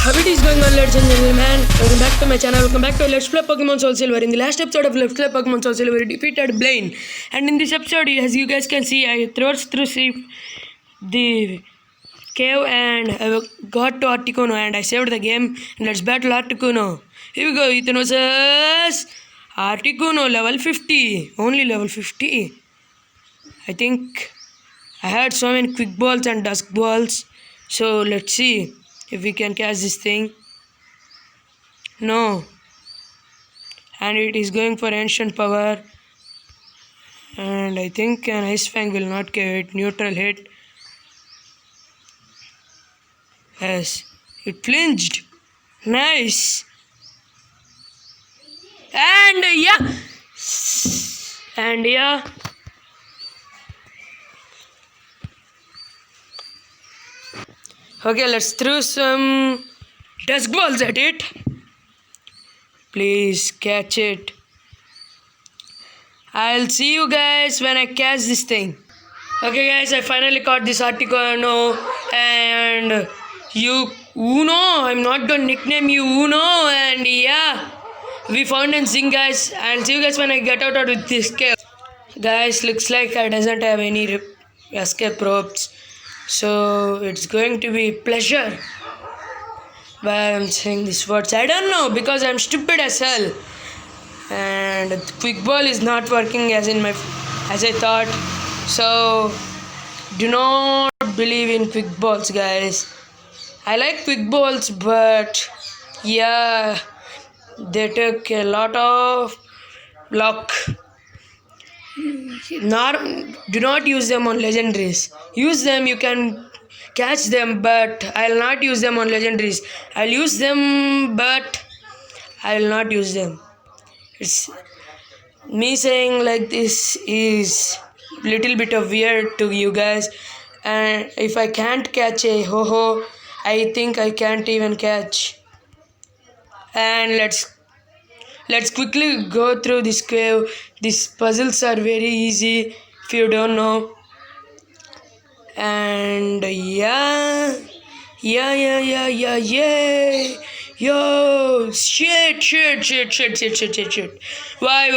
How it is going on, ladies and gentlemen? Welcome back to my channel. Welcome back to Let's Play Pokemon Soul Silver. In the last episode of Let's Play Pokemon Soul Silver, we defeated Blaine. And in this episode, as you guys can see, I traversed through the cave and I got to Articuno and I saved the game. And let's battle Articuno. Here we go, Ethan versus Articuno, level 50. Only level 50. I think I had so many quick balls and dusk balls. So let's see if we can catch this thing. No. And it is going for ancient power. And I think an Ice Fang will not get it. Neutral hit. Yes. It flinched. Nice. And yeah. And yeah. Okay, let's throw some dusk balls at it. Please catch it. I'll see you guys when I catch this thing. Okay guys, I finally caught this Articuno and Uno. I'm not gonna nickname you Uno. And yeah, we found a Zing, guys. I'll see you guys when I get out of this cave. Guys, looks like I doesn't have any escape ropes. So it's going to be pleasure. Why I'm saying these words, I don't know, because I'm stupid as hell. And the quick ball is not working as I thought. So do not believe in quick balls, guys. I like quick balls, but yeah, they took a lot of luck. Do not use them on legendaries. Use them, you can catch them, but I'll not use them on legendaries. I'll use them, but I'll not use them. It's me saying like this is little bit of weird to you guys. And if I can't catch a ho-ho, I think I can't even catch. And let's quickly go through this cave. These puzzles are very easy if you don't know. And yeah. Yo, shit. Why?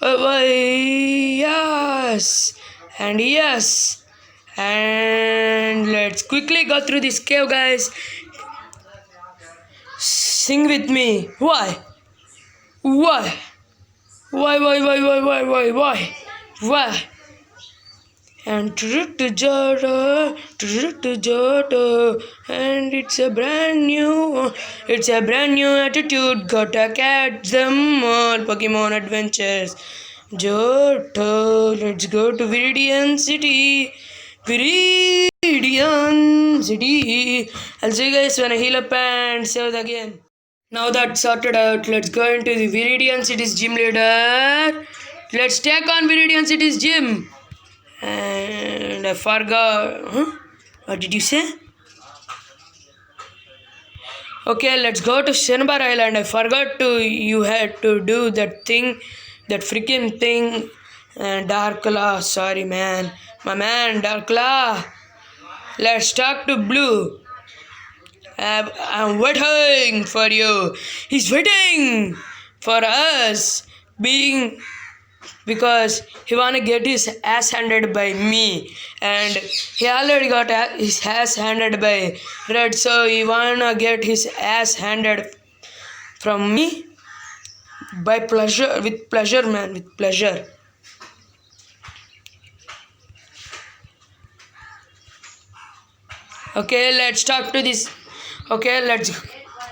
Oh, why? Yes. And let's quickly go through this cave, guys. Sing with me. Why? And to Johto, and it's a brand new attitude. Gotta catch them all. Pokemon Adventures. Johto, let's go to Viridian City. I'll see you guys when I heal up and save the game. Now that's sorted out, let's go into the Viridian City's gym leader. Let's take on Viridian City's gym. And I forgot. What did you say? Okay, let's go to Cinnabar Island. I forgot you had to do that thing, that freaking thing. And Darkla, sorry man. My man, Darkla. Let's talk to Blue. I'm waiting for you. He's waiting for us because he wanna get his ass handed by me, and he already got his ass handed by Red, so he wanna get his ass handed from me by pleasure, with pleasure, man, with pleasure. Okay, let's talk to this. Okay, let's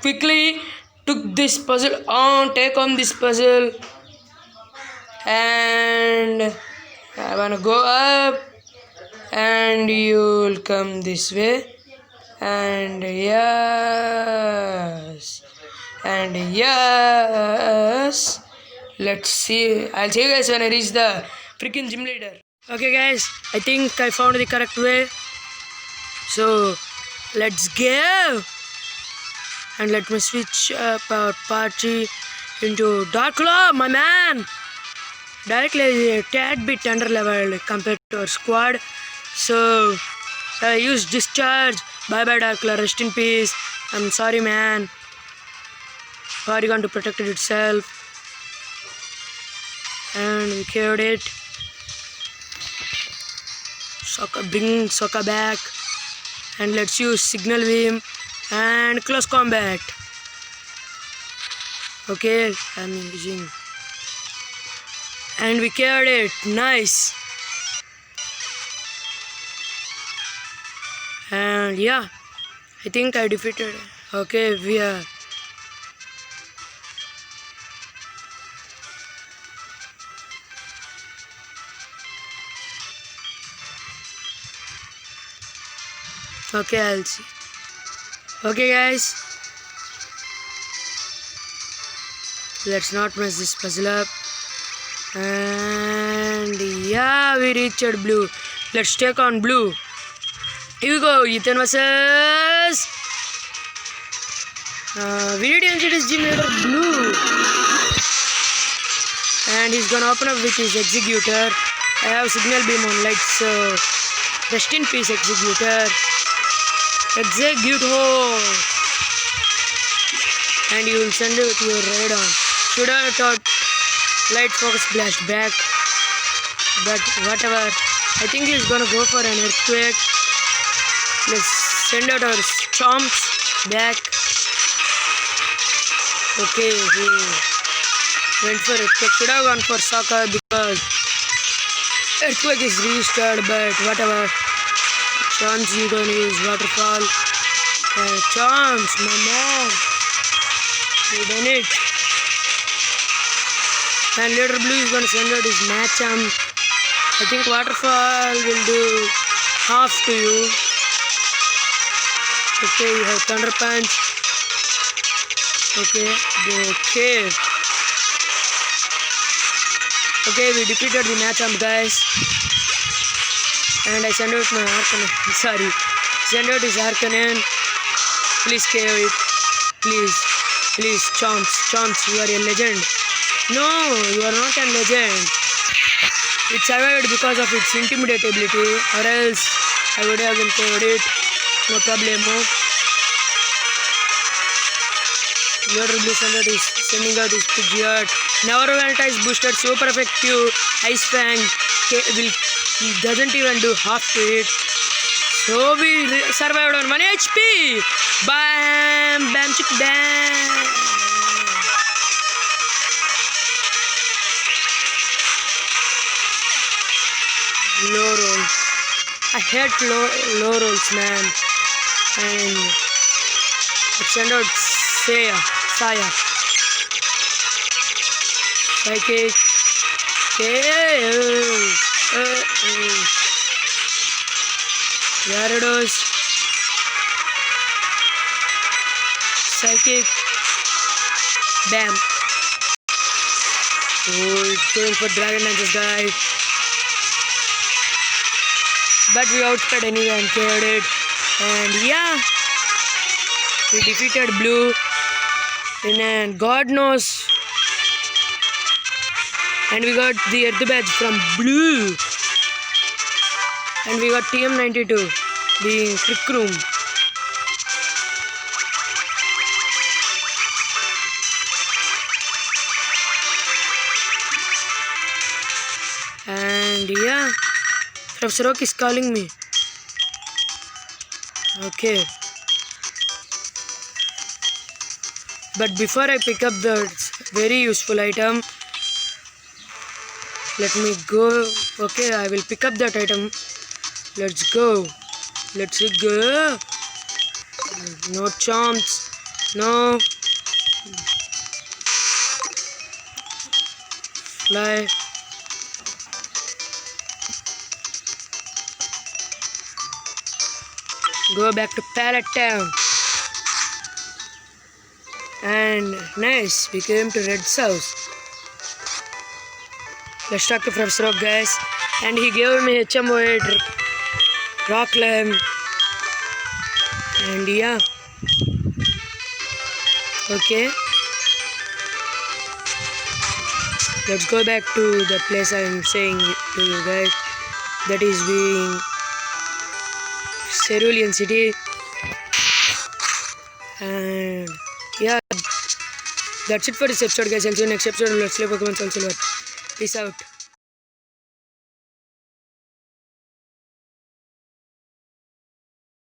quickly take on this puzzle. And I wanna go up, and you'll come this way. And yes. Let's see. I'll see you guys when I reach the freaking gym leader. Okay, guys, I think I found the correct way. So let's go. And let me switch up our party into Dark Claw, my man. Directly a tad bit under level compared to our squad. So I used discharge. Bye bye Dark Claw, rest in peace. I'm sorry, man. Porygon to protect itself. And we killed it. Bring Sokka back. And let's use Signal Beam and Close Combat. Okay, I'm using. And we killed it. Nice. And yeah, I think I defeated. Okay, we are. Okay, I'll see. Okay, guys. Let's not mess this puzzle up. And yeah, we reached blue. Let's take on blue. Here we go. Ethan versus Viridian City's gym leader blue. And he's gonna open up with his executor. I have signal beam on light, so rest in peace, executor. Execute hole. And you will send it to your radon. Should have thought light focus blast back, but whatever. I think he's gonna go for an earthquake. Let's send out our chomps back. Okay, he went for earthquake. Should have gone for soccer because earthquake is restored, but whatever. Chomps, you gonna use waterfall. Chomps, my man. You done it. And later blue is gonna send out his Machamp. I think waterfall will do half to you. Okay, you have Thunder Punch. Okay. Okay, we defeated the Machamp, guys. And I send out my Arcanine. Sorry. Send out his Arcanine. Please KO it. Please, Chomps, you are a legend. No, you are not a legend. It survived because of its intimidate-ability, or else I would have been KO'd it. No problemo. Water Blue sending out his Pidgeot. Neverwhelta is boosted, super effective. Ice Fang doesn't even do half to it. So we survived on 1 HP. Bam, chick, bam. Low roll. I hate low rolls, man. And let's send out Saya. Psychic. Gyarados. Psychic. Bam. Oh, it's going for Dragon Dances, guys. But we outsped anyway and killed it. And yeah, we defeated blue in a God knows. And we got the Earth Badge from blue. And we got TM92, the Trick Room. And yeah, Professor Oak is calling me. Okay. But before I pick up the very useful item, let me go. Okay, I will pick up that item. Let's go. No chance. No. Fly. Go back to Pallet Town. And nice, we came to Red's house. Let's talk to Professor Oak, guys. And he gave me HM8 Rock Climb. And yeah, Okay, let's go back to the place I'm saying to you guys. That is being Cerulean City. And yeah, that's it for this episode, guys. I'll see you next episode. Let's play Pokemon Soul Silver. Peace out.